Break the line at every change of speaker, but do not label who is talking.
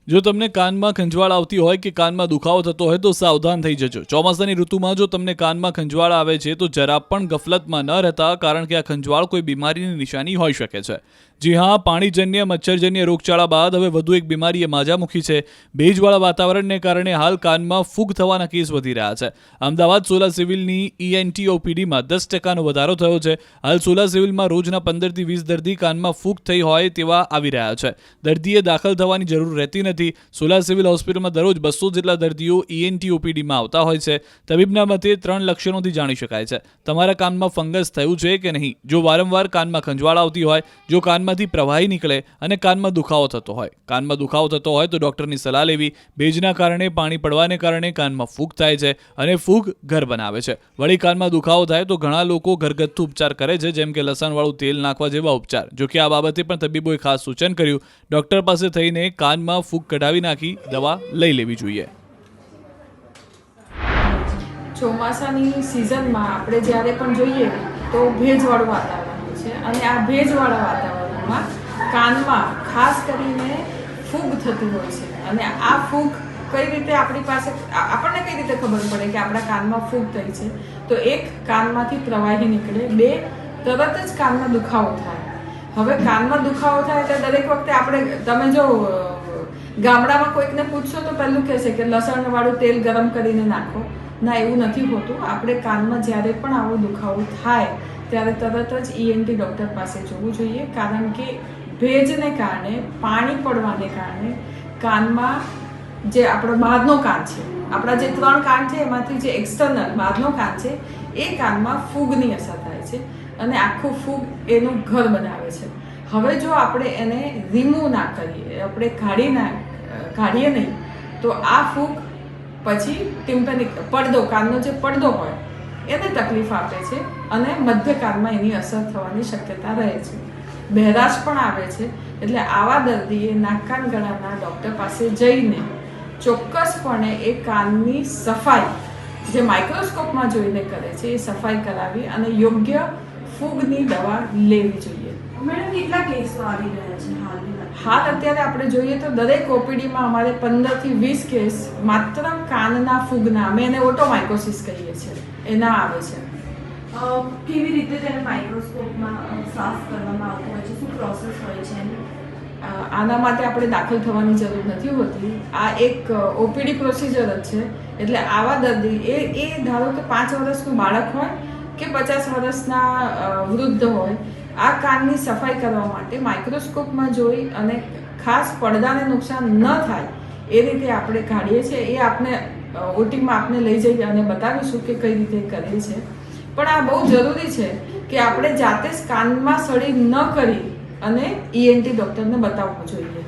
જો તમને કાનમાં ખંજવાળ આવતી હોય કે કાનમાં દુખાવો થતો હોય તો સાવધાન થઈ જજો. ચોમાસાની ઋતુમાં જો તમને કાનમાં ખંજવાળ આવે છે તો જરા પણ ગફલતમાં ન રહેતા, કારણ કે આ ખંજવાળ કોઈ બીમારીની નિશાની હોઈ શકે છે. જી હા, પાણીજન્ય મચ્છરજન્ય રોગચાળા બાદ હવે વધુ એક બીમારીએ માજા મૂકી છે. ભેજવાળા વાતાવરણને કારણે હાલ કાનમાં ફૂગ થવાના કેસ વધી રહ્યા છે. અમદાવાદ સોલા સિવિલની ENT OPDમાં 10% વધારો થયો છે. હાલ સોલા સિવિલમાં રોજના 15 થી 20 દર્દી કાનમાં ફૂગ થઈ હોય તેવા આવી રહ્યા છે. દર્દીએ દાખલ થવાની જરૂર રહેતી નથી. સોલા સિવિલ હોસ્પિટલમાં દરરોજ 200 જેટલા દર્દીઓ ENT OPDમાં આવતા હોય છે. તબીબના મતે 3 લક્ષણોથી જાણી શકાય છે તમારા કાનમાં ફંગસ થયું છે કે નહીં. જો વારંવાર કાનમાં ખંજવાળ આવતી હોય, જો કાનમાંથી પ્રવાહી નીકળે અને કાનમાં દુખાવો થતો હોય. કાનમાં દુખાવો થતો હોય તો ડૉક્ટરની સલાહ લેવી. ભેજના કારણે, પાણી પડવાને કારણે કાનમાં ફૂગ થાય છે અને ફૂગ ઘર બનાવે છે. વળી કાનમાં દુખાવો થાય તો ઘણા લોકો ઘરગથ્થુ ઉપચાર કરે છે, જેમ કે લસણવાળું તેલ નાખવા જેવા ઉપચાર. જો કે આ બાબતે પણ તબીબોએ ખાસ સૂચન કર્યું. ડૉક્ટર પાસે થઈને કાનમાં ફૂગ કઢાવી નાખી દવા લઈ લેવી જોઈએ.
ચોમાસાની સિઝનમાં આપણે જ્યારે પણ જોઈએ તો ભેજવાળું વાતાવરણ હોય છે, અને આ ભેજવાળા વાતાવરણમાં કાનમાં ખાસ કરીને ફૂગ થતી હોય છે. અને આ ફૂગ કઈ રીતે આપણી પાસે, આપણને કઈ રીતે ખબર પડે કે આપણા કાનમાં ફૂગ થઈ છે? તો એક, કાનમાંથી પ્રવાહી નીકળે. બે, તરત જ કાનમાં દુખાવો થાય. હવે કાનમાં દુખાવો થાય એટલે દરેક વખતે આપણે, તમે જો ગામડામાં કોઈકને પૂછશો તો પહેલું કહેશે કે લસણવાળું તેલ ગરમ કરીને નાખો. ના, એવું નથી હોતું. આપણે કાનમાં જ્યારે પણ આવો દુખાવો થાય ત્યારે તરત જ ENT ડૉક્ટર પાસે જવું જોઈએ, કારણ કે ભેજને કારણે, પાણી પડવાને કારણે કાનમાં જે આપણો બહારનો કાન છે, આપણા જે 3 કાન છે એમાંથી જે એક્સટર્નલ બહારનો કાન છે એ કાનમાં ફૂગની અસર થાય છે અને આખું ફૂગ એનું ઘર બનાવે છે. હવે જો આપણે એને રિમૂવ ના કરીએ, આપણે કાઢીએ નહીં, તો આ ફૂગ પછી ટિમ્પેનિક પડદો, કાનનો જે પડદો હોય એને તકલીફ આપે છે અને મધ્ય કાનમાં એની અસર થવાની શક્યતા રહે છે. બહેરાશ પણ આવે છે. એટલે આવા દર્દીએ નાક કાન ગળાના ડૉક્ટર પાસે જઈને ચોક્કસપણે એ કાનની સફાઈ, જે માઇક્રોસ્કોપમાં જોઈને કરે છે, એ સફાઈ કરાવી અને યોગ્ય ફૂગની દવા લેવી જોઈએ.
મેડમ, કેટલા કેસો આવી રહ્યા છે
હાલ અત્યારે આપણે જોઈએ તો દરેક OPDમાં અમારે 15 થી 20 કેસ માત્ર કાનના ફૂગના, અમે એને ઓટોમાઇકોસિસ કહીએ છીએ, એના આવે છે.
કેવી રીતે તેને માઇક્રોસ્કોપમાં સાફ કરવામાં આવતું હોય છે? શું પ્રોસેસ હોય છે એની?
આના માટે આપણે દાખલ થવાની જરૂર નથી હોતી. આ એક OPD પ્રોસિજર જ છે. એટલે આવા દર્દી, એ ધારો કે 5 વર્ષનું બાળક હોય કે 50 વર્ષના વૃદ્ધ હોય, આ કાનની સફાઈ કરવા માટે માઇક્રોસ્કોપમાં જોઈ અને ખાસ પડદાને નુકસાન ન થાય એ રીતે આપણે કાઢીએ છીએ. એ આપણે OTમાં આપણે લઈ જઈએ અને બતાવીશું કે કઈ રીતે કરીએ છીએ. પણ આ બહુ જરૂરી છે કે આપણે જાતે જ કાનમાં સળી ન કરી અને ENT ડૉક્ટરને બતાવવું જોઈએ.